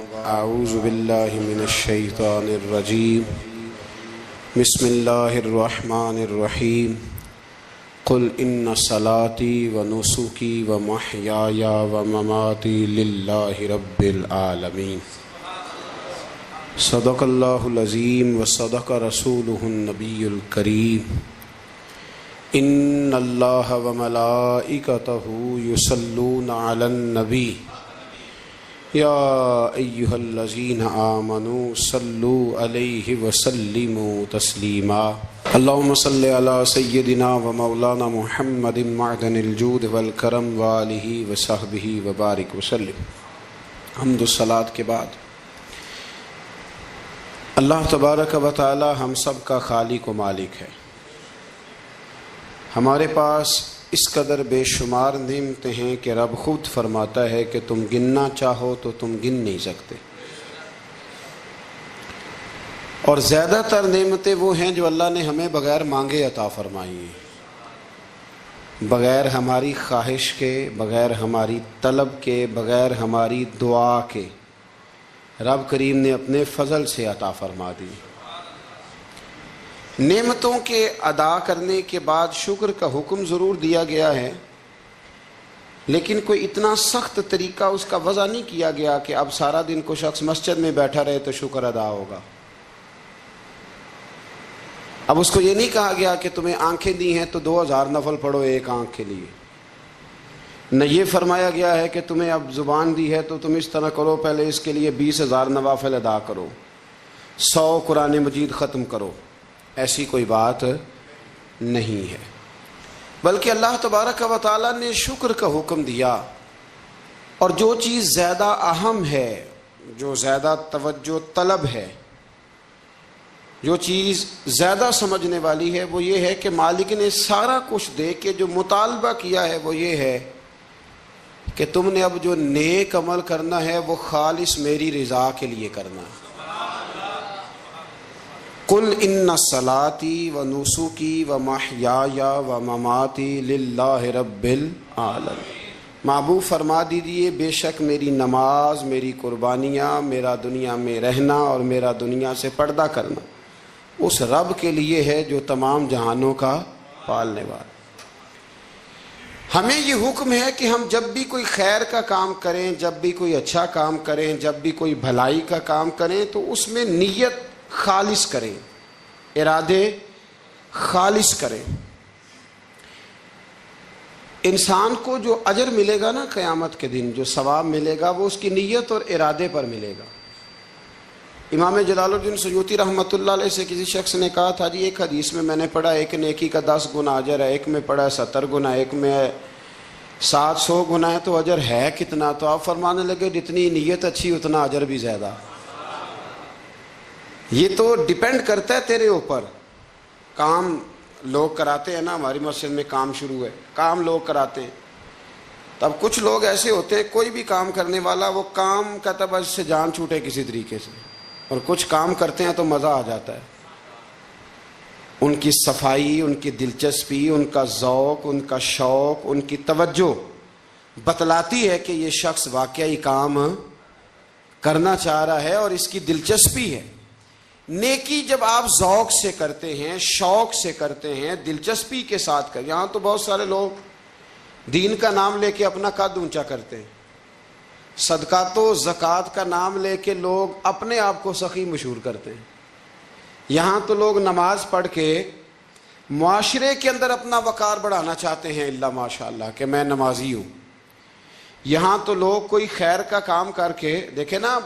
اعوذ باللہ من الشیطان الرجیم بسم اللہ الرحمن الرحیم قل ان صلاتی و نسکی و محیای و مماتی للہ رب العالمین صدق اللہ العظیم و صدق رسولہ النبی الکریم ان اللہ و ملائکتہ یصلون علی النبی یا ایہا الذین آمنوا صلوا علیہ وسلموا تسلیما اللہم صلی علی سیدنا و مولانا محمد معدن الجود والکرم وآلہ وصحبہ وبارک وسلم۔ حمد و صلاۃ کے بعد اللہ تبارک و تعالی ہم سب کا خالق و مالک ہے۔ ہمارے پاس اس قدر بے شمار نعمتیں ہیں کہ رب خود فرماتا ہے کہ تم گننا چاہو تو تم گن نہیں سکتے، اور زیادہ تر نعمتیں وہ ہیں جو اللہ نے ہمیں بغیر مانگے عطا فرمائی ہیں، بغیر ہماری خواہش کے، بغیر ہماری طلب کے، بغیر ہماری دعا کے رب کریم نے اپنے فضل سے عطا فرما دی۔ نعمتوں کے ادا کرنے کے بعد شکر کا حکم ضرور دیا گیا ہے، لیکن کوئی اتنا سخت طریقہ اس کا وضع نہیں کیا گیا کہ اب سارا دن کو شخص مسجد میں بیٹھا رہے تو شکر ادا ہوگا۔ اب اس کو یہ نہیں کہا گیا کہ تمہیں آنکھیں دی ہیں تو 2000 نفل پڑھو ایک آنکھ کے لیے، نہ یہ فرمایا گیا ہے کہ تمہیں اب زبان دی ہے تو تم اس طرح کرو، پہلے اس کے لیے 20,000 نوافل ادا کرو، 100 قرآن مجید ختم کرو۔ ایسی کوئی بات نہیں ہے، بلکہ اللہ تبارک و تعالیٰ نے شکر کا حکم دیا، اور جو چیز زیادہ اہم ہے، جو زیادہ توجہ طلب ہے، جو چیز زیادہ سمجھنے والی ہے، وہ یہ ہے کہ مالک نے سارا کچھ دے کے جو مطالبہ کیا ہے وہ یہ ہے کہ تم نے اب جو نیک عمل کرنا ہے وہ خالص میری رضا کے لیے کرنا ہے۔ قل ان صلاتی و نسکی و محیای و مماتی للہ رب العالمین۔ محبوب فرما دیجیے بے شک میری نماز، میری قربانیاں، میرا دنیا میں رہنا اور میرا دنیا سے پردہ کرنا اس رب کے لیے ہے جو تمام جہانوں کا پالنے والا۔ ہمیں یہ حکم ہے کہ ہم جب بھی کوئی خیر کا کام کریں، جب بھی کوئی اچھا کام کریں، جب بھی کوئی بھلائی کا کام کریں تو اس میں نیت خالص کریں، ارادے خالص کریں۔ انسان کو جو اجر ملے گا نا قیامت کے دن، جو ثواب ملے گا وہ اس کی نیت اور ارادے پر ملے گا۔ امام جلال الدین سیوطی رحمۃ اللہ علیہ سے کسی شخص نے کہا تھا جی ایک حدیث میں نے پڑھا ایک نیکی کا 10 گنا اجر ہے، ایک میں پڑھا 70 گنا، ایک میں 700 گنا ہے، تو اجر ہے کتنا؟ تو آپ فرمانے لگے جتنی نیت اچھی اتنا اجر بھی زیادہ۔ یہ تو ڈیپینڈ کرتا ہے تیرے اوپر۔ کام لوگ کراتے ہیں نا، ہماری مسجد میں کام شروع ہے، کام لوگ کراتے ہیں، تب کچھ لوگ ایسے ہوتے ہیں کوئی بھی کام کرنے والا وہ کام کا تب اس سے جان چھوٹے کسی طریقے سے، اور کچھ کام کرتے ہیں تو مزہ آ جاتا ہے۔ ان کی صفائی، ان کی دلچسپی، ان کا ذوق، ان کا شوق، ان کی توجہ بتلاتی ہے کہ یہ شخص واقعی کام کرنا چاہ رہا ہے اور اس کی دلچسپی ہے۔ نیکی جب آپ ذوق سے کرتے ہیں، شوق سے کرتے ہیں، دلچسپی کے ساتھ کرتے ہیں، یہاں تو بہت سارے لوگ دین کا نام لے کے اپنا قد اونچا کرتے ہیں، صدقات و زکوٰۃ کا نام لے کے لوگ اپنے آپ کو سخی مشہور کرتے ہیں۔ یہاں تو لوگ نماز پڑھ کے معاشرے کے اندر اپنا وقار بڑھانا چاہتے ہیں، اللہ ماشاء اللہ کہ میں نمازی ہوں۔ یہاں تو لوگ کوئی خیر کا کام کر کے دیکھیں نا،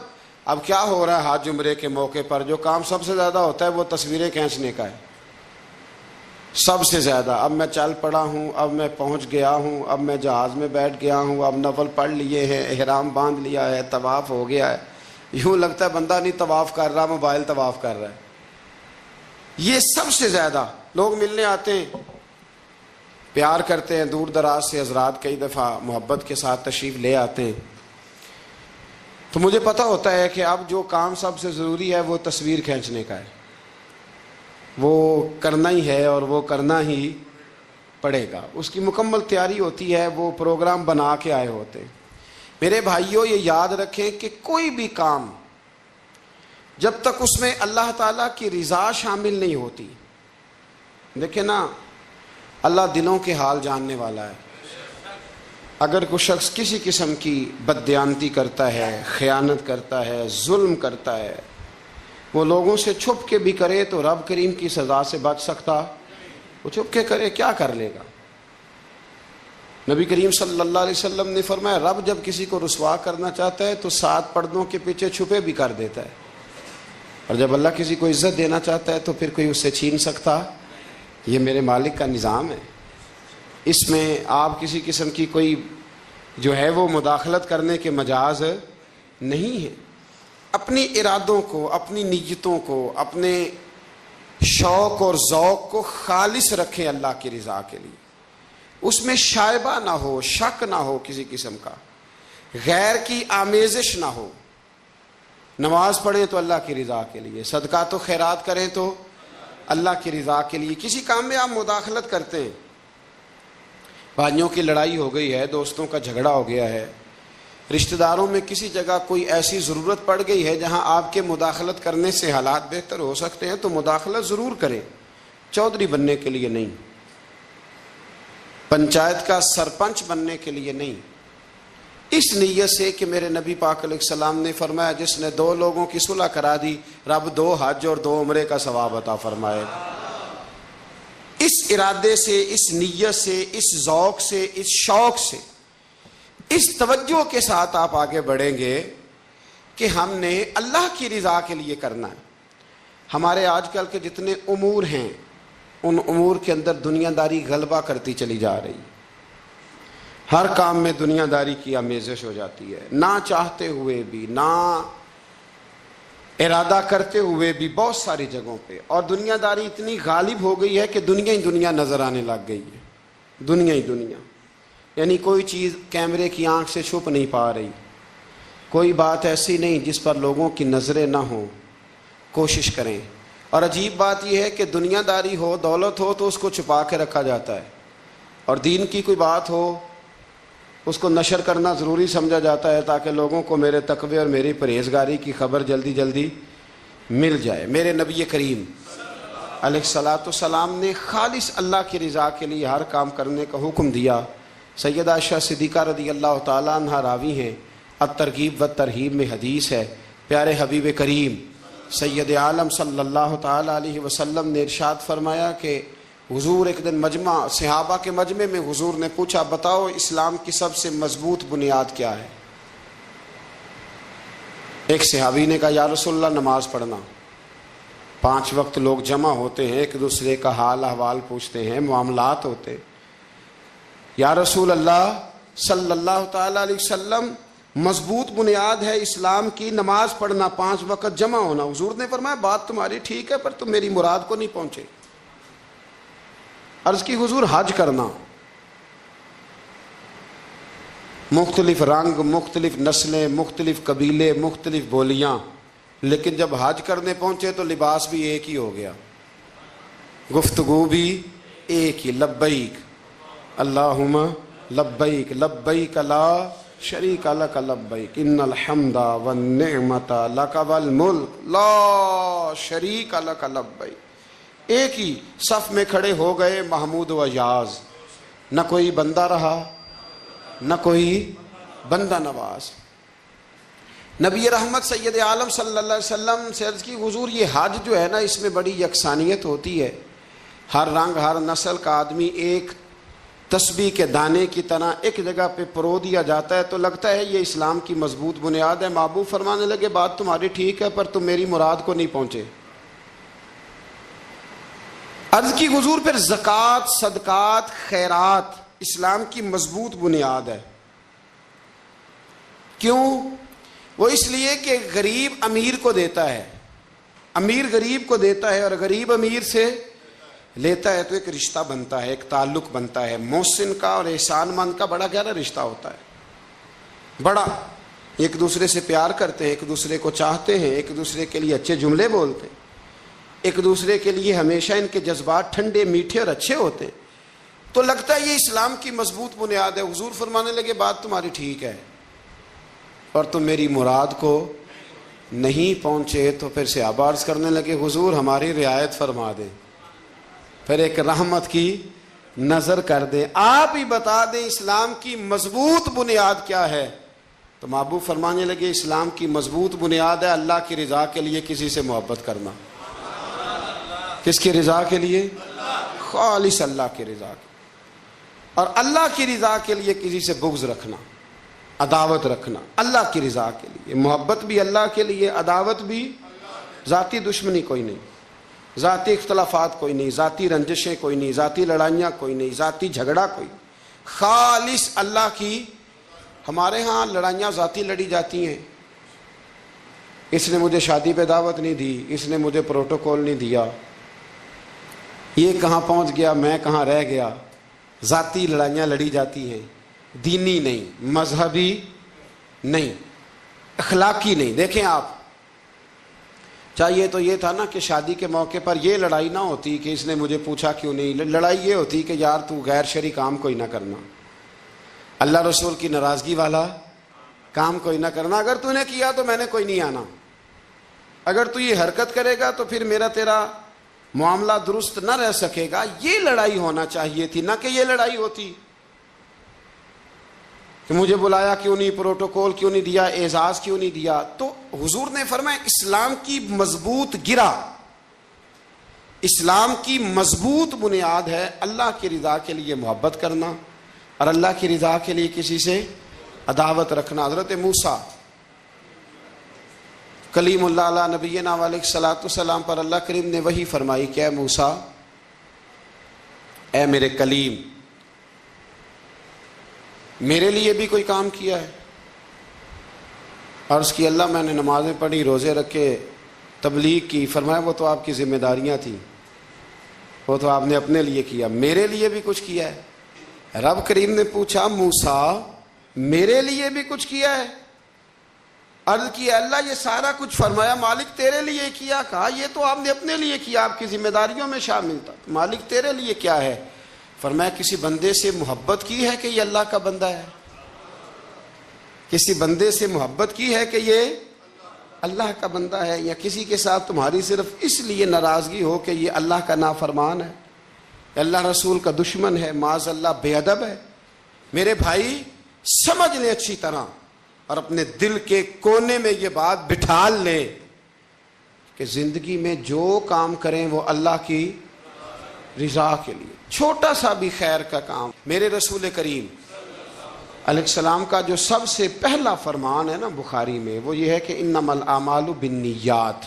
اب کیا ہو رہا ہے حج عمرے کے موقع پر جو کام سب سے زیادہ ہوتا ہے وہ تصویریں کھینچنے کا ہے، سب سے زیادہ۔ اب میں چل پڑا ہوں، اب میں پہنچ گیا ہوں، اب میں جہاز میں بیٹھ گیا ہوں، اب نفل پڑھ لیے ہیں، احرام باندھ لیا ہے، طواف ہو گیا ہے، یوں لگتا ہے بندہ نہیں طواف کر رہا، موبائل طواف کر رہا ہے۔ یہ سب سے زیادہ لوگ ملنے آتے ہیں، پیار کرتے ہیں، دور دراز سے حضرات کئی دفعہ محبت کے ساتھ تشریف لے آتے ہیں، تو مجھے پتہ ہوتا ہے کہ اب جو کام سب سے ضروری ہے وہ تصویر کھینچنے کا ہے، وہ کرنا ہی ہے اور وہ کرنا ہی پڑے گا، اس کی مکمل تیاری ہوتی ہے، وہ پروگرام بنا کے آئے ہوتے ہیں۔ میرے بھائیوں یہ یاد رکھیں کہ کوئی بھی کام جب تک اس میں اللہ تعالیٰ کی رضا شامل نہیں ہوتی، دیکھیں نا اللہ دلوں کے حال جاننے والا ہے. اگر کوئی شخص کسی قسم کی بددیانتی کرتا ہے، خیانت کرتا ہے، ظلم کرتا ہے، وہ لوگوں سے چھپ کے بھی کرے تو رب کریم کی سزا سے بچ سکتا؟ وہ چھپ کے کرے کیا کر لے گا؟ نبی کریم صلی اللہ علیہ وسلم نے فرمایا رب جب کسی کو رسوا کرنا چاہتا ہے تو 7 پردوں کے پیچھے چھپے بھی کر دیتا ہے، اور جب اللہ کسی کو عزت دینا چاہتا ہے تو پھر کوئی اس سے چھین سکتا؟ یہ میرے مالک کا نظام ہے، اس میں آپ کسی قسم کی کوئی جو ہے وہ مداخلت کرنے کے مجاز نہیں ہے. اپنی ارادوں کو، اپنی نیتوں کو، اپنے شوق اور ذوق کو خالص رکھیں اللہ کی رضا کے لیے، اس میں شائبہ نہ ہو، شک نہ ہو کسی قسم کا، غیر کی آمیزش نہ ہو. نماز پڑھیں تو اللہ کی رضا کے لیے، صدقات و خیرات کریں تو اللہ کی رضا کے لیے. کسی کام میں آپ مداخلت کرتے ہیں، بھائیوں کی لڑائی ہو گئی ہے، دوستوں کا جھگڑا ہو گیا ہے، رشتہ داروں میں کسی جگہ کوئی ایسی ضرورت پڑ گئی ہے جہاں آپ کے مداخلت کرنے سے حالات بہتر ہو سکتے ہیں تو مداخلت ضرور کریں، چودھری بننے کے لیے نہیں، پنچایت کا سرپنچ بننے کے لیے نہیں، اس نیت سے کہ میرے نبی پاک علیہ السلام نے فرمایا جس نے 2 لوگوں کی صلح کرا دی رب 2 حج اور 2 عمرے کا ثواب عطا فرمائے. اس ارادے سے، اس نیت سے، اس ذوق سے، اس شوق سے، اس توجہ کے ساتھ آپ آگے بڑھیں گے کہ ہم نے اللہ کی رضا کے لیے کرنا ہے. ہمارے آج کل کے جتنے امور ہیں ان امور کے اندر دنیا داری غلبہ کرتی چلی جا رہی ہے. ہر کام میں دنیا داری کی آمیزش ہو جاتی ہے، نہ چاہتے ہوئے بھی، نہ ارادہ کرتے ہوئے بھی، بہت ساری جگہوں پہ. اور دنیا داری اتنی غالب ہو گئی ہے کہ دنیا ہی دنیا نظر آنے لگ گئی ہے، دنیا ہی دنیا. یعنی کوئی چیز کیمرے کی آنکھ سے چھپ نہیں پا رہی، کوئی بات ایسی نہیں جس پر لوگوں کی نظریں نہ ہوں. کوشش کریں. اور عجیب بات یہ ہے کہ دنیا داری ہو، دولت ہو تو اس کو چھپا کے رکھا جاتا ہے، اور دین کی کوئی بات ہو اس کو نشر کرنا ضروری سمجھا جاتا ہے تاکہ لوگوں کو میرے تقوی اور میری پرہیزگاری کی خبر جلدی جلدی مل جائے. میرے نبی کریم علیہ الصلاۃ والسلام نے خالص اللہ کی رضا کے لیے ہر کام کرنے کا حکم دیا. سیدہ عائشہ صدیقہ رضی اللہ تعالیٰ عنہ راوی ہیں، الترغیب و ترہیب میں حدیث ہے. پیارے حبیب کریم سید عالم صلی اللہ تعالیٰ علیہ وسلم نے ارشاد فرمایا کہ حضور ایک دن مجمع صحابہ کے مجمع میں حضور نے پوچھا بتاؤ اسلام کی سب سے مضبوط بنیاد کیا ہے؟ ایک صحابی نے کہا یا رسول اللہ نماز پڑھنا. 5 وقت لوگ جمع ہوتے ہیں، ایک دوسرے کا حال احوال پوچھتے ہیں، معاملات ہوتے ہیں. یا رسول اللہ صلی اللہ تعالیٰ علیہ وسلم مضبوط بنیاد ہے اسلام کی نماز پڑھنا، 5 وقت جمع ہونا. حضور نے فرمایا بات تمہاری ٹھیک ہے پر تم میری مراد کو نہیں پہنچے. عرض کی حضور حج کرنا، مختلف رنگ، مختلف نسلیں، مختلف قبیلے، مختلف بولیاں، لیکن جب حج کرنے پہنچے تو لباس بھی ایک ہی ہو گیا، گفتگو بھی ایک ہی، لبیک اللہم لبیک لبیک لا شریک لک لبیک ان الحمد والنعمت لک والملک لا شریک لک لبیک. ایک ہی صف میں کھڑے ہو گئے محمود و یاز، نہ کوئی بندہ رہا نہ کوئی بندہ نواز. نبی رحمت سید عالم صلی اللہ علیہ وسلم سے عرض کی حضور یہ حج جو ہے نا اس میں بڑی یکسانیت ہوتی ہے، ہر رنگ ہر نسل کا آدمی ایک تسبیح کے دانے کی طرح ایک جگہ پہ پرو دیا جاتا ہے تو لگتا ہے یہ اسلام کی مضبوط بنیاد ہے. محبوب فرمانے لگے بات تمہاری ٹھیک ہے پر تم میری مراد کو نہیں پہنچے. عرض کی حضور پھر زکوٰۃ، صدقات، خیرات اسلام کی مضبوط بنیاد ہے. کیوں؟ وہ اس لیے کہ غریب امیر کو دیتا ہے، امیر غریب کو دیتا ہے، اور غریب امیر سے لیتا ہے تو ایک رشتہ بنتا ہے، ایک تعلق بنتا ہے. محسن کا اور احسان مند کا بڑا گہرا رشتہ ہوتا ہے، بڑا ایک دوسرے سے پیار کرتے ہیں، ایک دوسرے کو چاہتے ہیں، ایک دوسرے کے لیے اچھے جملے بولتے ہیں، ایک دوسرے کے لیے ہمیشہ ان کے جذبات ٹھنڈے میٹھے اور اچھے ہوتے ہیں. تو لگتا ہے یہ اسلام کی مضبوط بنیاد ہے. حضور فرمانے لگے بات تمہاری ٹھیک ہے اور تم میری مراد کو نہیں پہنچے تو پھر صحابہ عرض کرنے لگے حضور ہماری رعایت فرما دیں، پھر ایک رحمت کی نظر کر دیں، آپ ہی بتا دیں اسلام کی مضبوط بنیاد کیا ہے۔ تو محبوب فرمانے لگے اسلام کی مضبوط بنیاد ہے اللہ کی رضا کے لیے کسی سے محبت کرنا۔ کس کی رضا کے لیے؟ خالص اللہ کی رضا کے، اور اللہ کی رضا کے لیے کسی سے بغض رکھنا، عداوت رکھنا، اللہ کی رضا کے لیے، محبت بھی اللہ کے لیے، عداوت بھی، ذاتی دشمنی کوئی نہیں، ذاتی اختلافات کوئی نہیں، ذاتی رنجشیں کوئی نہیں، ذاتی لڑائیاں کوئی نہیں، ذاتی جھگڑا کوئی، خالص اللہ کی۔ ہمارے ہاں لڑائیاں ذاتی لڑی جاتی ہیں، اس نے مجھے شادی پہ دعوت نہیں دی، اس نے مجھے پروٹوکول نہیں دیا، یہ کہاں پہنچ گیا میں کہاں رہ گیا، ذاتی لڑائیاں لڑی جاتی ہیں، دینی نہیں، مذہبی نہیں، اخلاقی نہیں۔ دیکھیں آپ، چاہیے تو یہ تھا نا کہ شادی کے موقع پر یہ لڑائی نہ ہوتی کہ اس نے مجھے پوچھا کیوں نہیں، لڑائی یہ ہوتی کہ یار تو غیر شرعی کام کوئی نہ کرنا، اللہ رسول کی ناراضگی والا کام کوئی نہ کرنا، اگر تو نے کیا تو میں نے کوئی نہیں آنا، اگر تو یہ حرکت کرے گا تو پھر میرا تیرا معاملہ درست نہ رہ سکے گا۔ یہ لڑائی ہونا چاہیے تھی، نہ کہ یہ لڑائی ہوتی کہ مجھے بلایا کیوں نہیں، پروٹوکول کیوں نہیں دیا، اعزاز کیوں نہیں دیا۔ تو حضور نے فرمایا اسلام کی مضبوط گرہ، اسلام کی مضبوط بنیاد ہے اللہ کی رضا کے لیے محبت کرنا اور اللہ کی رضا کے لیے کسی سے عداوت رکھنا۔ حضرت موسیٰ کلیم اللہ علیہ نبینا علیہ الصلوۃ والسلام پر اللہ کریم نے وحی فرمائی کہ اے موسیٰ، اے میرے کلیم، میرے لیے بھی کوئی کام کیا ہے؟ عرض کی اللہ میں نے نمازیں پڑھی، روزے رکھے، تبلیغ کی۔ فرمایا وہ تو آپ کی ذمہ داریاں تھیں، وہ تو آپ نے اپنے لیے کیا، میرے لیے بھی کچھ کیا ہے؟ رب کریم نے پوچھا موسیٰ میرے لیے بھی کچھ کیا ہے؟ عرض کی اللہ یہ سارا کچھ، فرمایا مالک تیرے لیے کیا۔ کہا یہ تو آپ نے اپنے لیے کیا، آپ کی ذمہ داریوں میں شامل تھا، مالک تیرے لیے کیا ہے؟ فرمایا کسی بندے سے محبت کی ہے کہ یہ اللہ کا بندہ ہے، کسی بندے سے محبت کی ہے کہ یہ اللہ کا بندہ ہے، یا کسی کے ساتھ تمہاری صرف اس لیے ناراضگی ہو کہ یہ اللہ کا نافرمان ہے، اللہ رسول کا دشمن ہے، معاذ اللہ بے ادب ہے۔ میرے بھائی سمجھ لیں اچھی طرح اور اپنے دل کے کونے میں یہ بات بٹھا لیں کہ زندگی میں جو کام کریں وہ اللہ کی رضا کے لیے، چھوٹا سا بھی خیر کا کام۔ میرے رسول کریم علیہ السلام کا جو سب سے پہلا فرمان ہے نا بخاری میں، وہ یہ ہے کہ انما الاعمال بالنیات،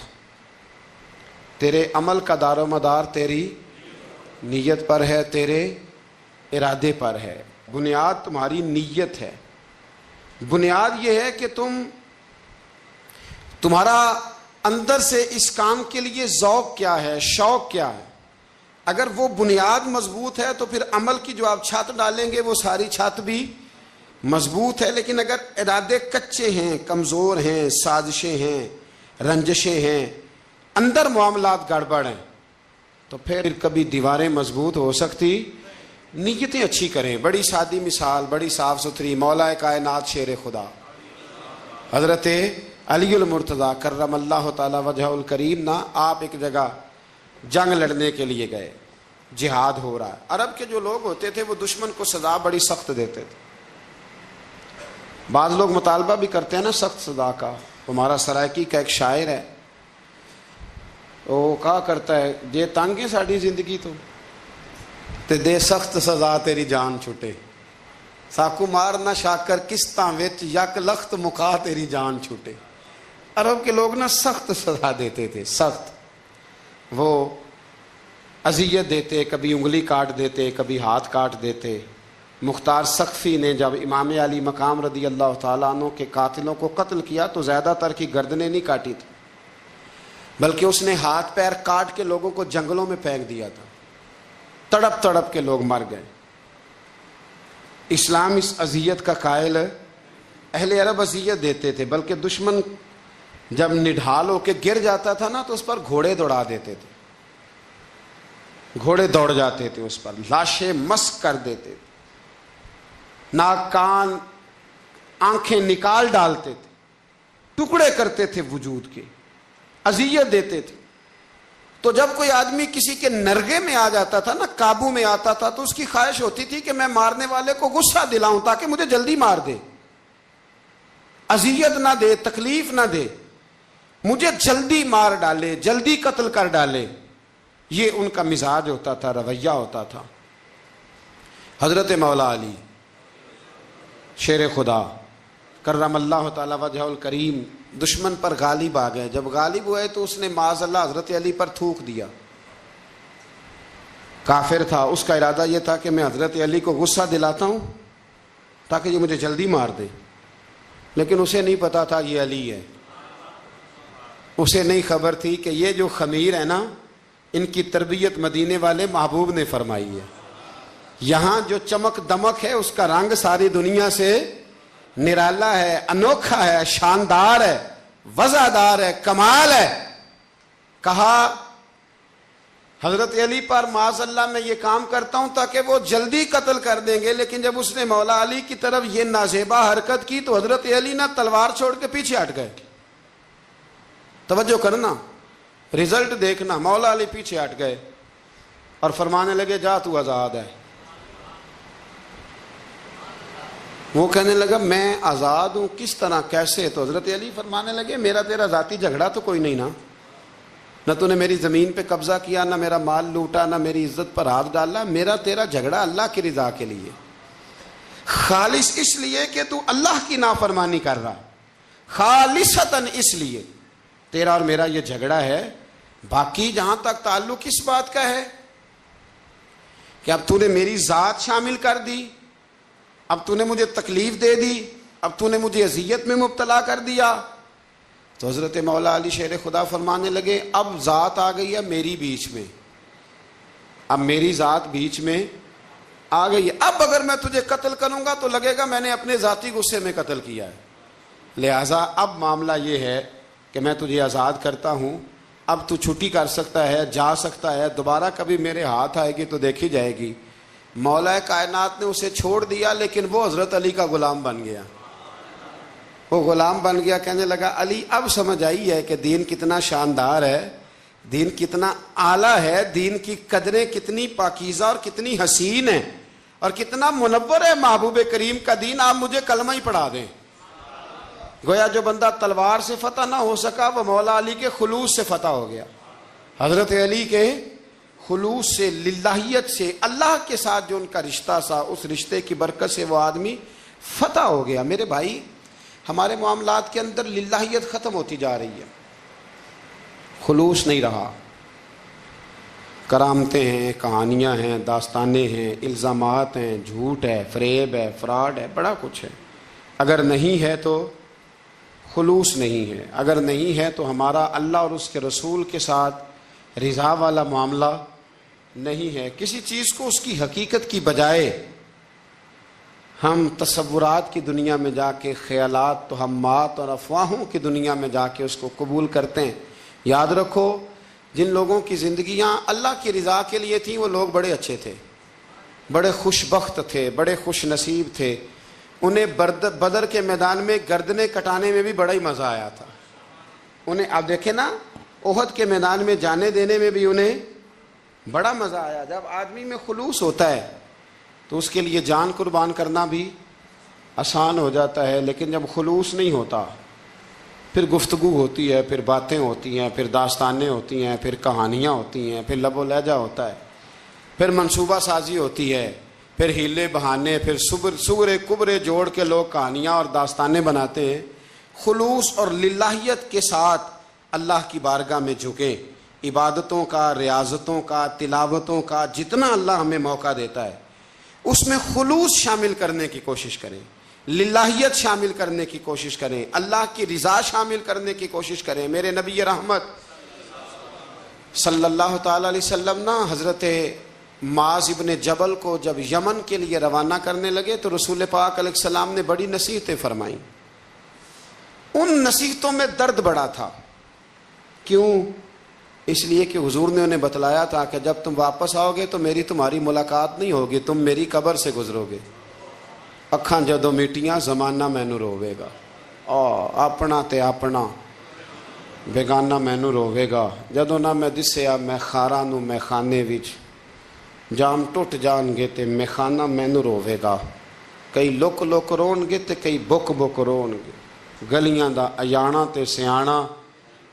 تیرے عمل کا دار و مدار تیری نیت پر ہے، تیرے ارادے پر ہے، بنیاد تمہاری نیت ہے۔ بنیاد یہ ہے کہ تمہارا اندر سے اس کام کے لیے ذوق کیا ہے، شوق کیا ہے۔ اگر وہ بنیاد مضبوط ہے تو پھر عمل کی جو آپ چھت ڈالیں گے وہ ساری چھت بھی مضبوط ہے، لیکن اگر ارادے کچے ہیں، کمزور ہیں، سازشیں ہیں، رنجشیں ہیں، اندر معاملات گڑبڑ ہیں، تو پھر کبھی دیواریں مضبوط ہو سکتی۔ نیتیں اچھی کریں، بڑی سادی مثال، بڑی صاف ستھری، مولا کائنات شیر خدا حضرت علی المرتضیٰ کرم اللہ تعالی وجہ الکریم نا، آپ ایک جگہ جنگ لڑنے کے لیے گئے، جہاد ہو رہا ہے۔ عرب کے جو لوگ ہوتے تھے وہ دشمن کو سزا بڑی سخت دیتے تھے، بعض لوگ مطالبہ بھی کرتے ہیں نا سخت سزا کا۔ ہمارا سرائکی کا ایک شاعر ہے، وہ کہا کرتا ہے جے تنگ ہے ساری زندگی تو تے دے سخت سزا تیری جان چھٹے، ساکو مار نہ شاکر کستاں وچ یک لخت مکا تیری جان چھٹے۔ عرب کے لوگ نا سخت سزا دیتے تھے، سخت، وہ اذیت دیتے، کبھی انگلی کاٹ دیتے، کبھی ہاتھ کاٹ دیتے۔ مختار سقفی نے جب امام علی مقام رضی اللہ تعالیٰ عنہ کے قاتلوں کو قتل کیا تو زیادہ تر کی گردنیں نہیں کاٹی تھی، بلکہ اس نے ہاتھ پیر کاٹ کے لوگوں کو جنگلوں میں پھینک دیا تھا، تڑپ تڑپ کے لوگ مر گئے۔ اسلام اس اذیت کا قائل ہے۔ اہل عرب اذیت دیتے تھے، بلکہ دشمن جب نڈھال ہو کے گر جاتا تھا نا تو اس پر گھوڑے دوڑا دیتے تھے، گھوڑے دوڑ جاتے تھے اس پر، لاشیں مسک کر دیتے تھے، ناک کان آنکھیں نکال ڈالتے تھے۔ ٹکڑے کرتے تھے وجود کے، اذیت دیتے تھے. تو جب کوئی آدمی کسی کے نرغے میں آ جاتا تھا نا، قابو میں آتا تھا، تو اس کی خواہش ہوتی تھی کہ میں مارنے والے کو غصہ دلاؤں تاکہ مجھے جلدی مار دے، اذیت نہ دے، تکلیف نہ دے، مجھے جلدی مار ڈالے، جلدی قتل کر ڈالے. یہ ان کا مزاج ہوتا تھا، رویہ ہوتا تھا. حضرت مولا علی شیر خدا کرم اللہ تعالی وجہ الکریم دشمن پر غالب آ گئے. جب غالب ہوئے تو اس نے معاذ اللہ حضرت علی پر تھوک دیا. کافر تھا، اس کا ارادہ یہ تھا کہ میں حضرت علی کو غصہ دلاتا ہوں تاکہ یہ مجھے جلدی مار دے، لیکن اسے نہیں پتا تھا یہ علی ہے. اسے نہیں خبر تھی کہ یہ جو خمیر ہے نا، ان کی تربیت مدینے والے محبوب نے فرمائی ہے. یہاں جو چمک دمک ہے اس کا رنگ ساری دنیا سے نرالا ہے، انوکھا ہے، شاندار ہے، وزادار ہے، کمال ہے. کہا حضرت علی پر معاذ اللہ میں یہ کام کرتا ہوں تاکہ وہ جلدی قتل کر دیں گے. لیکن جب اس نے مولا علی کی طرف یہ نازیبا حرکت کی تو حضرت علی نہ تلوار چھوڑ کے پیچھے ہٹ گئے. توجہ کرنا، رزلٹ دیکھنا. مولا علی پیچھے ہٹ گئے اور فرمانے لگے جا تو آزاد ہے. وہ کہنے لگا میں آزاد ہوں، کس طرح، کیسے؟ تو حضرت علی فرمانے لگے میرا تیرا ذاتی جھگڑا تو کوئی نہیں نا، نہ تو نے میری زمین پہ قبضہ کیا، نہ میرا مال لوٹا، نہ میری عزت پر ہاتھ ڈالا. میرا تیرا جھگڑا اللہ کی رضا کے لیے، خالص اس لیے کہ تو اللہ کی نافرمانی کر رہا، خالصتاً اس لیے تیرا اور میرا یہ جھگڑا ہے. باقی جہاں تک تعلق اس بات کا ہے کہ اب تو نے میری ذات شامل کر دی، اب تو نے مجھے تکلیف دے دی، اب تو نے مجھے اذیت میں مبتلا کر دیا. تو حضرت مولا علی شیر خدا فرمانے لگے اب ذات آ گئی ہے میری بیچ میں، اب میری ذات بیچ میں آ گئی ہے. اب اگر میں تجھے قتل کروں گا تو لگے گا میں نے اپنے ذاتی غصے میں قتل کیا ہے. لہٰذا اب معاملہ یہ ہے کہ میں تجھے آزاد کرتا ہوں، اب تو چھٹی کر سکتا ہے، جا سکتا ہے، دوبارہ کبھی میرے ہاتھ آئے گی تو دیکھی جائے گی. مولا کائنات نے اسے چھوڑ دیا، لیکن وہ حضرت علی کا غلام بن گیا. وہ غلام بن گیا، کہنے لگا علی اب سمجھ آئی ہے کہ دین کتنا شاندار ہے، دین کتنا اعلیٰ ہے، دین کی قدریں کتنی پاکیزہ اور کتنی حسین ہیں اور کتنا منور ہے محبوب کریم کا دین. آپ مجھے کلمہ ہی پڑھا دیں. گویا جو بندہ تلوار سے فتح نہ ہو سکا وہ مولا علی کے خلوص سے فتح ہو گیا. حضرت علی کے خلوص سے، للہیت سے، اللہ کے ساتھ جو ان کا رشتہ تھا، اس رشتے کی برکت سے وہ آدمی فتح ہو گیا. میرے بھائی، ہمارے معاملات کے اندر للہیت ختم ہوتی جا رہی ہے، خلوص نہیں رہا. کرامتیں ہیں، کہانیاں ہیں، داستانیں ہیں، الزامات ہیں، جھوٹ ہے، فریب ہے، فراڈ ہے، بڑا کچھ ہے. اگر نہیں ہے تو خلوص نہیں ہے. اگر نہیں ہے تو ہمارا اللہ اور اس کے رسول کے ساتھ رضا والا معاملہ نہیں ہے. کسی چیز کو اس کی حقیقت کی بجائے ہم تصورات کی دنیا میں جا کے، خیالات، توہمات اور افواہوں کی دنیا میں جا کے اس کو قبول کرتے ہیں. یاد رکھو، جن لوگوں کی زندگیاں اللہ کی رضا کے لیے تھیں وہ لوگ بڑے اچھے تھے، بڑے خوش بخت تھے، بڑے خوش نصیب تھے. انہیں بدر کے میدان میں گردنیں کٹانے میں بھی بڑا ہی مزہ آیا تھا. انہیں آپ دیکھیں نا، احد کے میدان میں جانے دینے میں بھی انہیں بڑا مزہ آیا. جب آدمی میں خلوص ہوتا ہے تو اس کے لیے جان قربان کرنا بھی آسان ہو جاتا ہے. لیکن جب خلوص نہیں ہوتا، پھر گفتگو ہوتی ہے، پھر باتیں ہوتی ہیں، پھر داستانیں ہوتی ہیں، پھر کہانیاں ہوتی ہیں، پھر لب و لہجہ ہوتا ہے، پھر منصوبہ سازی ہوتی ہے، پھر ہیلے بہانے، پھر سغرے کبرے جوڑ کے لوگ کہانیاں اور داستانیں بناتے ہیں. خلوص اور للہیت کے ساتھ اللہ کی بارگاہ میں جھکیں. عبادتوں کا، ریاضتوں کا، تلاوتوں کا جتنا اللہ ہمیں موقع دیتا ہے اس میں خلوص شامل کرنے کی کوشش کریں، للہیت شامل کرنے کی کوشش کریں، اللہ کی رضا شامل کرنے کی کوشش کریں. میرے نبی رحمت صلی اللہ تعالی علیہ وسلم نا حضرت معاذ ابن جبل کو جب یمن کے لیے روانہ کرنے لگے تو رسول پاک علیہ السلام نے بڑی نصیحتیں فرمائیں. ان نصیحتوں میں درد بڑا تھا. کیوں؟ اس لیے کہ حضور نے انہیں بتلایا تھا کہ جب تم واپس آؤ گے تو میری تمہاری ملاقات نہیں ہوگی، تم میری قبر سے گزرو گے. اکھاں جدوں میٹیاں زمانہ مینوں روے گا. ਆਪਣਾ ਤੇ ਆਪਣਾ ਬੇਗਾਨਾ ਮੈਨੂੰ ਰੋਵੇਗਾ। ਜਦੋਂ ਨਾ ਮੈਂ ਦਿਸਿਆ ਮੈਂ ਖਾਰਾਂ ਨੂੰ ਮੈਖਾਨੇ ਵਿੱਚ, ਜਾਮ ਟੁੱਟ ਜਾਣਗੇ ਤੇ ਮੈਖਾਨਾ ਮੈਨੂੰ ਰੋਵੇਗਾ। ਕਈ ਲੁੱਕ ਲੁੱਕ ਰੋਣਗੇ ਤੇ ਕਈ ਬੁੱਕ ਬੁੱਕ ਰੋਣਗੇ। ਗਲੀਆਂ ਦਾ ਅਜਾਣਾ ਤੇ ਸਿਆਣਾ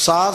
7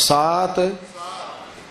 7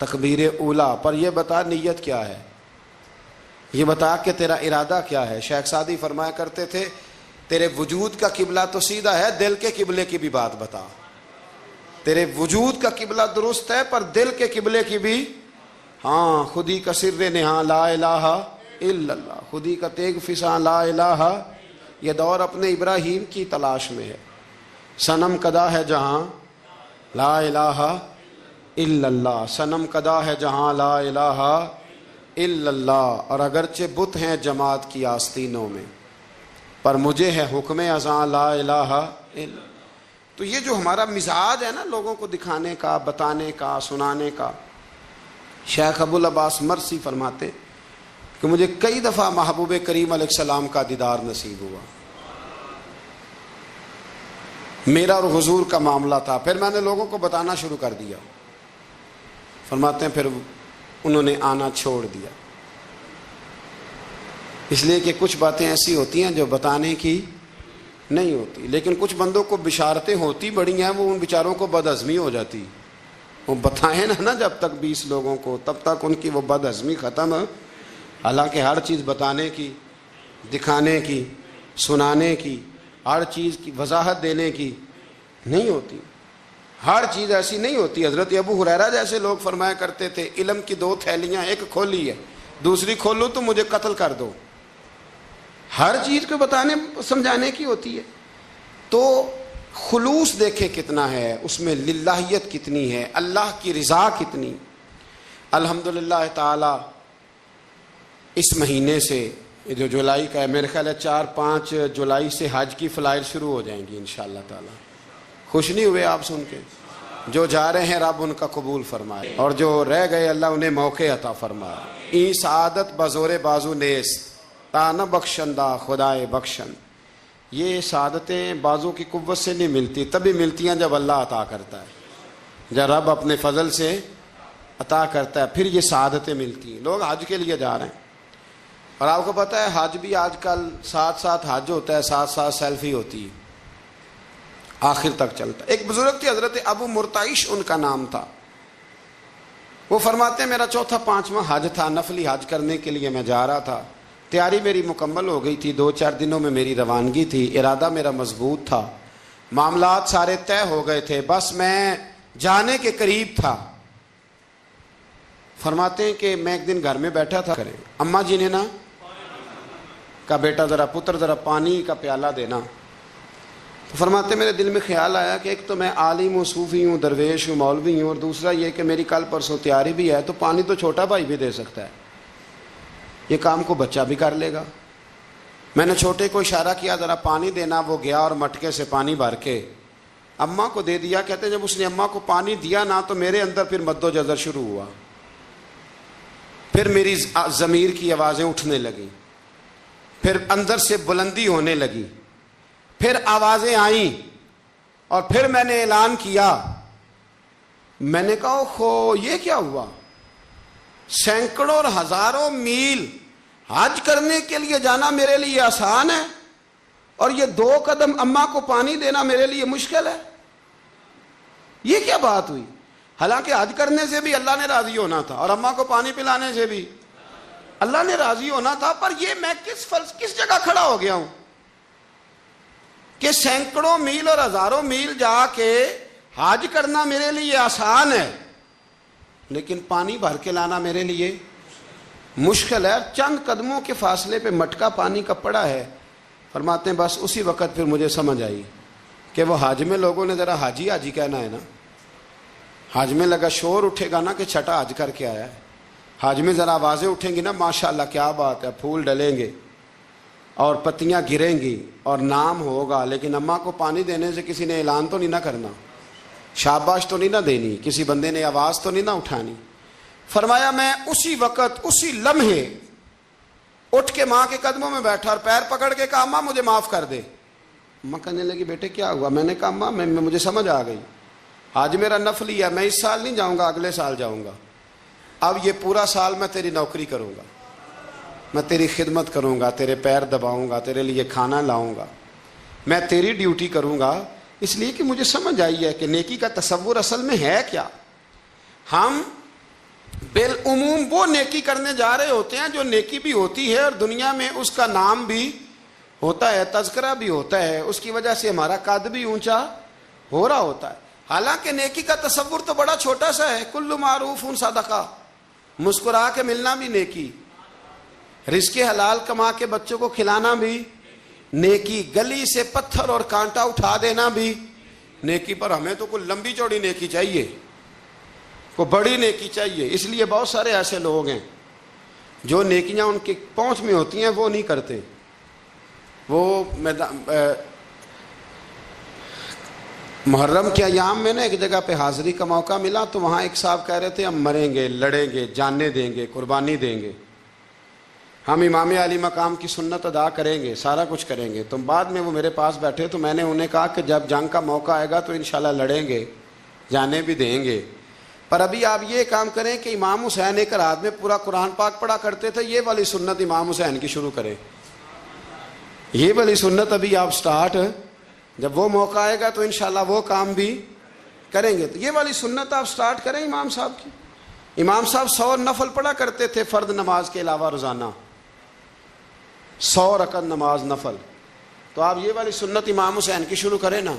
تکبیر اولا پر یہ بتا نیت کیا ہے، یہ بتا کہ تیرا ارادہ کیا ہے۔ شیخ سعدی فرمایا کرتے تھے تیرے وجود کا قبلہ تو سیدھا ہے، دل کے قبلے کی بھی بات بتا۔ تیرے وجود کا قبلہ درست ہے پر دل کے قبلے کی بھی، ہاں خودی کا سر نہاں لا الہ الا اللہ، خودی کا تیگ فساں لا الہ، یہ دور اپنے ابراہیم کی تلاش میں ہے۔ صنم کدا ہے جہاں لا الہ الا اللہ، صنم کدا ہے جہاں لا الہ الا اللہ، اور اگرچہ بت ہیں جماعت کی آستینوں میں پر مجھے ہے حکم ازاں لا الہ الا اللہ۔ تو یہ جو ہمارا مزاج ہے نا لوگوں کو دکھانے کا، بتانے کا، سنانے کا، شیخ ابو العباس مرسی فرماتے کہ مجھے کئی دفعہ محبوب کریم علیہ السلام کا دیدار نصیب ہوا، میرا اور حضور کا معاملہ تھا، پھر میں نے لوگوں کو بتانا شروع کر دیا۔ فرماتے ہیں پھر انہوں نے آنا چھوڑ دیا، اس لیے کہ کچھ باتیں ایسی ہوتی ہیں جو بتانے کی نہیں ہوتی، لیکن کچھ بندوں کو بشارتیں ہوتی بڑی ہیں، وہ ان بیچاروں کو بد ہضمی ہو جاتی، وہ بتائیں نا جب تک 20 لوگوں کو، تب تک ان کی وہ بد ہضمی ختم ہے۔ حالانکہ ہر چیز بتانے کی، دکھانے کی، سنانے کی، ہر چیز کی وضاحت دینے کی نہیں ہوتی، ہر چیز ایسی نہیں ہوتی۔ حضرت ابو ہریرہ جیسے لوگ فرمایا کرتے تھے علم کی 2 تھیلیاں، ایک کھولی ہے دوسری کھولو تو مجھے قتل کر دو۔ ہر چیز کو بتانے سمجھانے کی ہوتی ہے۔ تو خلوص دیکھے کتنا ہے اس میں، للہیت کتنی ہے، اللہ کی رضا کتنی۔ الحمدللہ تعالی اس مہینے سے جو جولائی کا ہے، میرے خیال ہے 4-5 جولائی سے حج کی فلائٹ شروع ہو جائیں گی انشاءاللہ تعالی۔ خوش نہیں ہوئے آپ سن کے؟ جو جا رہے ہیں رب ان کا قبول فرمائے، اور جو رہ گئے اللہ انہیں موقع عطا فرمائے۔ ای سعادت بزور بازو نیست تا نہ بخشندہ خدائے بخشن، یہ سعادتیں بازو کی قوت سے نہیں ملتی، تبھی ملتی ہیں جب اللہ عطا کرتا ہے، جب رب اپنے فضل سے عطا کرتا ہے پھر یہ سعادتیں ملتی ہیں۔ لوگ حج کے لیے جا رہے ہیں، اور آپ کو پتہ ہے حج بھی آج کل ساتھ ساتھ حج ہوتا ہے، ساتھ ساتھ سیلفی ہوتی ہے، آخر تک چلتا ہے۔ ایک بزرگ تھے حضرت ابو مرتعش ان کا نام تھا، وہ فرماتے ہیں میرا 4تھا-5واں حج تھا، نفلی حج کرنے کے لیے میں جا رہا تھا، تیاری میری مکمل ہو گئی تھی، 2-4 دنوں میں میری روانگی تھی، ارادہ میرا مضبوط تھا، معاملات سارے طے ہو گئے تھے، بس میں جانے کے قریب تھا۔ فرماتے ہیں کہ میں ایک دن گھر میں بیٹھا تھا، کریں اماں جی نے نا کہا بیٹا ذرا پتر ذرا پانی کا پیالہ دینا۔ تو فرماتے میرے دل میں خیال آیا کہ ایک تو میں عالم ہوں، صوفی ہوں، درویش ہوں، مولوی ہوں، اور دوسرا یہ کہ میری کل پرسوں تیاری بھی ہے، تو پانی تو چھوٹا بھائی بھی دے سکتا ہے، یہ کام کو بچہ بھی کر لے گا۔ میں نے چھوٹے کو اشارہ کیا ذرا پانی دینا، وہ گیا اور مٹکے سے پانی بھر کے اماں کو دے دیا۔ کہتے ہیں جب اس نے اماں کو پانی دیا نا تو میرے اندر پھر مد و جزر شروع ہوا، پھر میری ضمیر کی آوازیں اٹھنے لگیں، پھر اندر سے بلندی ہونے لگی، پھر آوازیں آئیں، اور پھر میں نے اعلان کیا، میں نے کہا اوہو یہ کیا ہوا، سینکڑوں اور ہزاروں میل حج کرنے کے لیے جانا میرے لیے آسان ہے، اور یہ 2 قدم اماں کو پانی دینا میرے لیے مشکل ہے، یہ کیا بات ہوئی؟ حالانکہ حج کرنے سے بھی اللہ نے راضی ہونا تھا، اور اماں کو پانی پلانے سے بھی اللہ نے راضی ہونا تھا، پر یہ میں کس جگہ کھڑا ہو گیا ہوں کہ سینکڑوں میل اور ہزاروں میل جا کے حج کرنا میرے لیے آسان ہے، لیکن پانی بھر کے لانا میرے لیے مشکل ہے۔ چند قدموں کے فاصلے پہ مٹکا پانی کا پڑا ہے۔ فرماتے ہیں بس اسی وقت پھر مجھے سمجھ آئی کہ وہ حج میں لوگوں نے ذرا حاجی حاجی کہنا ہے نا، حج میں لگا شور اٹھے گا نا کہ چھٹا حج کر کے آیا ہے، حج میں ذرا آوازیں اٹھیں گی نا ماشاءاللہ کیا بات ہے، پھول ڈلیں گے اور پتیاں گریں گی اور نام ہوگا، لیکن اماں کو پانی دینے سے کسی نے اعلان تو نہیں نہ کرنا، شاباش تو نہیں نہ دینی، کسی بندے نے آواز تو نہیں نہ اٹھانی۔ فرمایا میں اسی وقت اسی لمحے اٹھ کے ماں کے قدموں میں بیٹھا اور پیر پکڑ کے کہا اماں مجھے معاف کر دے۔ اماں کہنے لگی بیٹے کیا ہوا؟ میں نے کہا اماں مجھے سمجھ آ گئی، آج میرا نفلی ہے، میں اس سال نہیں جاؤں گا، اگلے سال جاؤں گا، اب یہ پورا سال میں تیری نوکری کروں گا، میں تیری خدمت کروں گا، تیرے پیر دباؤں گا، تیرے لیے کھانا لاؤں گا، میں تیری ڈیوٹی کروں گا، اس لیے کہ مجھے سمجھ آئی ہے کہ نیکی کا تصور اصل میں ہے کیا۔ ہم بالعموم وہ نیکی کرنے جا رہے ہوتے ہیں جو نیکی بھی ہوتی ہے اور دنیا میں اس کا نام بھی ہوتا ہے، تذکرہ بھی ہوتا ہے، اس کی وجہ سے ہمارا قد بھی اونچا ہو رہا ہوتا ہے. حالانکہ نیکی کا تصور تو بڑا چھوٹا سا ہے. کل معروف صدقہ، مسکرا کے ملنا بھی نیکی، رزق حلال کما کے بچوں کو کھلانا بھی نیکی، گلی سے پتھر اور کانٹا اٹھا دینا بھی نیکی. پر ہمیں تو کوئی لمبی چوڑی نیکی چاہیے، کوئی بڑی نیکی چاہیے. اس لیے بہت سارے ایسے لوگ ہیں جو نیکیاں ان کی پہنچ میں ہوتی ہیں وہ نہیں کرتے. وہ محرم کے ایام میں نا ایک جگہ پہ حاضری کا موقع ملا تو وہاں ایک صاحب کہہ رہے تھے ہم مریں گے، لڑیں گے، جانیں دیں گے، قربانی دیں گے، ہم امام علی مقام کی سنت ادا کریں گے، سارا کچھ کریں گے. تو بعد میں وہ میرے پاس بیٹھے تو میں نے انہیں کہا کہ جب جنگ کا موقع آئے گا تو انشاءاللہ لڑیں گے، جانے بھی دیں گے، پر ابھی آپ یہ کام کریں کہ امام حسین ایک رات میں پورا قرآن پاک پڑھا کرتے تھے، یہ والی سنت امام حسین کی شروع کریں. یہ والی سنت ابھی آپ سٹارٹ، جب وہ موقع آئے گا تو انشاءاللہ وہ کام بھی کریں گے. تو یہ والی سنت آپ سٹارٹ کریں امام صاحب کی. امام صاحب 100 نفل پڑھا کرتے تھے فرض نماز کے علاوہ روزانہ، 100 رکعت نماز نفل. تو آپ یہ والی سنت امام حسین کی شروع کریں نا.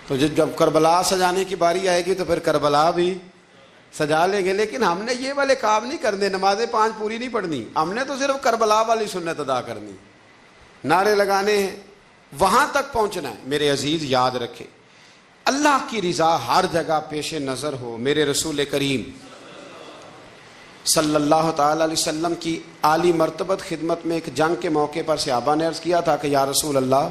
تو جب کربلا سجانے کی باری آئے گی تو پھر کربلا بھی سجا لیں گے. لیکن ہم نے یہ والے کام نہیں کرنے، نمازیں 5 پوری نہیں پڑھنی، ہم نے تو صرف کربلا والی سنت ادا کرنی، نعرے لگانے ہیں، وہاں تک پہنچنا ہے. میرے عزیز یاد رکھیں، اللہ کی رضا ہر جگہ پیش نظر ہو. میرے رسول کریم صلی اللہ تعالی علیہ وسلم کی عالی مرتبت خدمت میں ایک جنگ کے موقع پر صحابہ نے عرض کیا تھا کہ یا رسول اللہ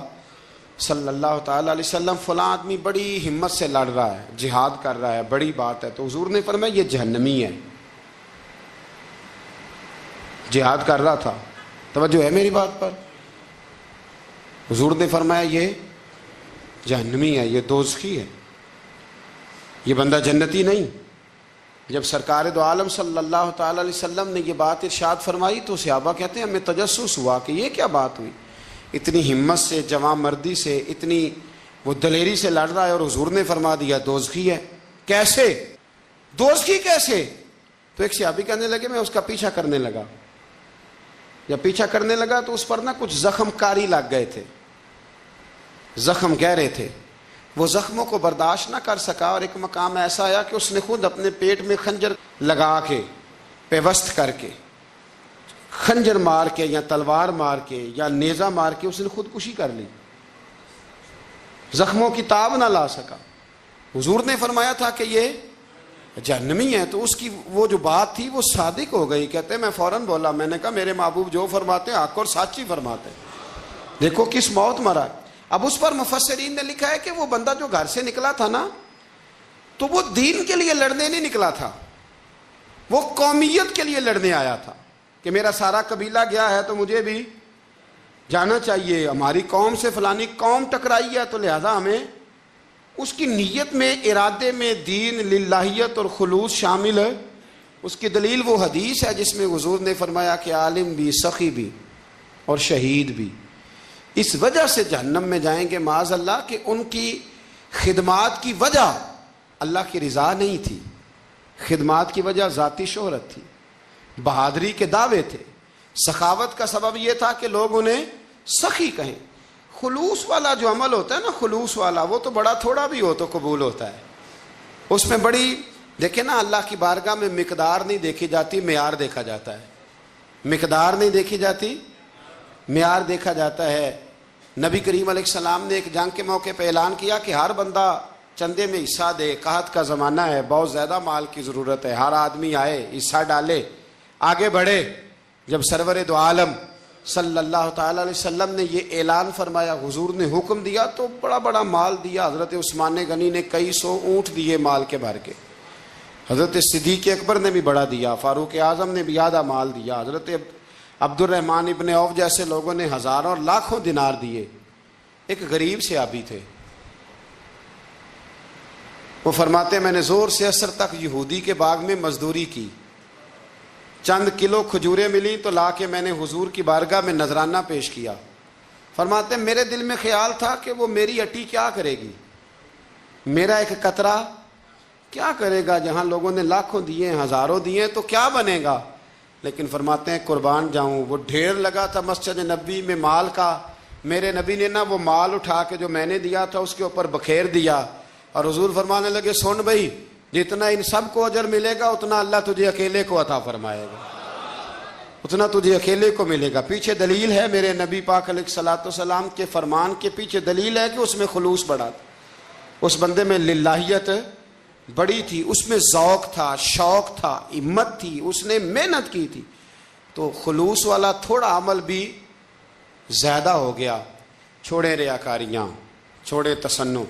صلی اللہ تعالی علیہ وسلم فلاں آدمی بڑی ہمت سے لڑ رہا ہے، جہاد کر رہا ہے، بڑی بات ہے. تو حضور نے فرمایا یہ جہنمی ہے. جہاد کر رہا تھا، توجہ ہے میری بات پر. حضور نے فرمایا یہ جہنمی ہے، یہ دوزخی ہے، یہ بندہ جنتی نہیں. جب سرکار دو عالم صلی اللہ تعالی علیہ وسلم نے یہ بات ارشاد فرمائی تو صحابہ کہتے ہیں ہمیں تجسس ہوا کہ یہ کیا بات ہوئی، اتنی ہمت سے، جوان مردی سے، اتنی وہ دلیری سے لڑ رہا ہے اور حضور نے فرما دیا دوزخی ہے. کیسے دوزخی کیسے؟ تو ایک صحابی کہنے لگے میں اس کا پیچھا کرنے لگا. جب پیچھا کرنے لگا تو اس پر نا کچھ زخم کاری لگ گئے تھے، زخم گہرے تھے. وہ زخموں کو برداشت نہ کر سکا اور ایک مقام ایسا آیا کہ اس نے خود اپنے پیٹ میں خنجر لگا کے، پیوست کر کے، خنجر مار کے یا تلوار مار کے یا نیزہ مار کے اس نے خودکشی کر لی. زخموں کی تاب نہ لا سکا. حضور نے فرمایا تھا کہ یہ جہنمی ہے. تو اس کی وہ جو بات تھی وہ صادق ہو گئی. کہتے میں فوراً بولا، میں نے کہا میرے محبوب جو فرماتے ہیں حق اور سچ ہی فرماتے ہیں، دیکھو کس موت مرا. اب اس پر مفسرین نے لکھا ہے کہ وہ بندہ جو گھر سے نکلا تھا نا تو وہ دین کے لیے لڑنے نہیں نکلا تھا، وہ قومیت کے لیے لڑنے آیا تھا کہ میرا سارا قبیلہ گیا ہے تو مجھے بھی جانا چاہیے، ہماری قوم سے فلانی قوم ٹکرائی ہے تو لہذا ہمیں. اس کی نیت میں، ارادے میں دین، للہیت اور خلوص شامل ہے. اس کی دلیل وہ حدیث ہے جس میں حضور نے فرمایا کہ عالم بھی، سخی بھی اور شہید بھی اس وجہ سے جہنم میں جائیں گے معاذ اللہ کہ ان کی خدمات کی وجہ اللہ کی رضا نہیں تھی، خدمات کی وجہ ذاتی شہرت تھی، بہادری کے دعوے تھے. سخاوت کا سبب یہ تھا کہ لوگ انہیں سخی کہیں. خلوص والا جو عمل ہوتا ہے نا، خلوص والا، وہ تو بڑا تھوڑا بھی ہو تو قبول ہوتا ہے. اس میں بڑی دیکھیں نا، اللہ کی بارگاہ میں مقدار نہیں دیکھی جاتی، معیار دیکھا جاتا ہے. مقدار نہیں دیکھی جاتی، معیار دیکھا جاتا ہے. نبی کریم علیہ السلام نے ایک جنگ کے موقع پہ اعلان کیا کہ ہر بندہ چندے میں حصہ دے، قحط کا زمانہ ہے، بہت زیادہ مال کی ضرورت ہے، ہر آدمی آئے، حصہ ڈالے، آگے بڑھے. جب سرور دو عالم صلی اللہ تعالی علیہ وسلم نے یہ اعلان فرمایا، حضور نے حکم دیا تو بڑا بڑا مال دیا. حضرت عثمان غنی نے کئی 100 اونٹ دیے مال کے بھر کے، حضرت صدیق اکبر نے بھی بڑا دیا، فاروق اعظم نے بھی آدھا مال دیا، حضرت عبد الرحمن ابن عوف جیسے لوگوں نے ہزاروں اور لاکھوں دینار دیے. ایک غریب صحابی تھے، وہ فرماتے میں نے زور سے عصر تک یہودی کے باغ میں مزدوری کی، چند کلو کھجوریں ملی تو لا کے میں نے حضور کی بارگاہ میں نذرانہ پیش کیا. فرماتے میرے دل میں خیال تھا کہ وہ میری اٹی کیا کرے گی، میرا ایک قطرہ کیا کرے گا؟ جہاں لوگوں نے لاکھوں دیے ہیں، ہزاروں دیے ہیں، تو کیا بنے گا؟ لیکن فرماتے ہیں قربان جاؤں، وہ ڈھیر لگا تھا مسجد نبی میں مال کا، میرے نبی نے نا وہ مال اٹھا کے جو میں نے دیا تھا اس کے اوپر بکھیر دیا، اور حضور فرمانے لگے سن بھائی، جتنا ان سب کو اجر ملے گا اتنا اللہ تجھے اکیلے کو عطا فرمائے گا، اتنا تجھے اکیلے کو ملے گا۔ پیچھے دلیل ہے، میرے نبی پاک علیہ الصلوۃ والسلام کے فرمان کے پیچھے دلیل ہے کہ اس میں خلوص بڑا تھا، اس بندے میں للہیت بڑی تھی، اس میں ذوق تھا، شوق تھا، ہمت تھی، اس نے محنت کی تھی، تو خلوص والا تھوڑا عمل بھی زیادہ ہو گیا۔ چھوڑیں ریاکاریاں، چھوڑیں تصنع،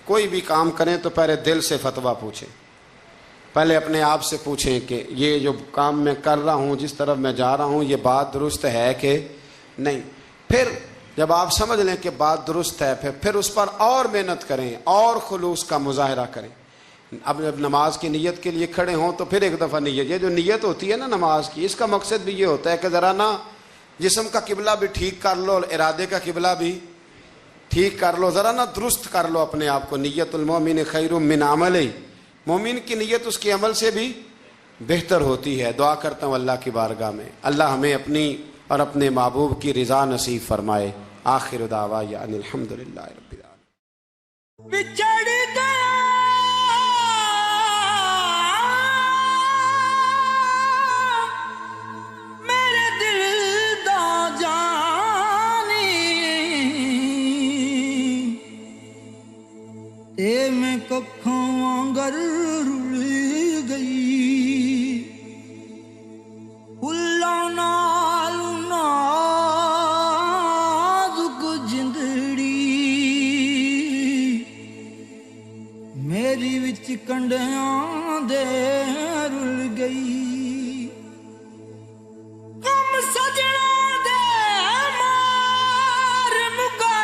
کوئی بھی کام کریں تو پہلے دل سے فتویٰ پوچھیں، پہلے اپنے آپ سے پوچھیں کہ یہ جو کام میں کر رہا ہوں، جس طرف میں جا رہا ہوں، یہ بات درست ہے کہ نہیں۔ پھر جب آپ سمجھ لیں کہ بات درست ہے، پھر اس پر اور محنت کریں اور خلوص کا مظاہرہ کریں۔ اب جب نماز کی نیت کے لیے کھڑے ہوں تو پھر ایک دفعہ نیت، یہ جو نیت ہوتی ہے نا نماز کی، اس کا مقصد بھی یہ ہوتا ہے کہ ذرا نا جسم کا قبلہ بھی ٹھیک کر لو اور ارادے کا قبلہ بھی ٹھیک کر لو، ذرا نا درست کر لو اپنے آپ کو۔ نیت المومن خیر من عمل، مومن کی نیت اس کے عمل سے بھی بہتر ہوتی ہے۔ دعا کرتا ہوں اللہ کی بارگاہ میں اللہ ہمیں اپنی اور اپنے محبوب کی رضا نصیب فرمائے۔ آخر دعوانا ان الحمدللہ رب العالمین۔ بچڑ گیا میرے دل دا جانی، تے میں ککھاں وانگر رل گئی، پھلاں نال نازک جندڑی میری وچ کنڈیاں دے رل گئی، کم سجنا دے مار مکا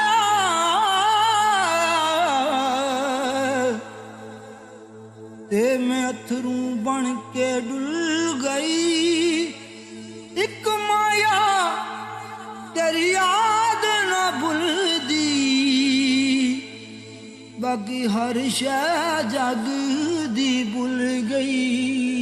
تے میں اتھروں بن کے ڈل گئی، ایک مایا تیری یاد نہ بھلدی، باقی ہر شے جگ دی بھول گئی۔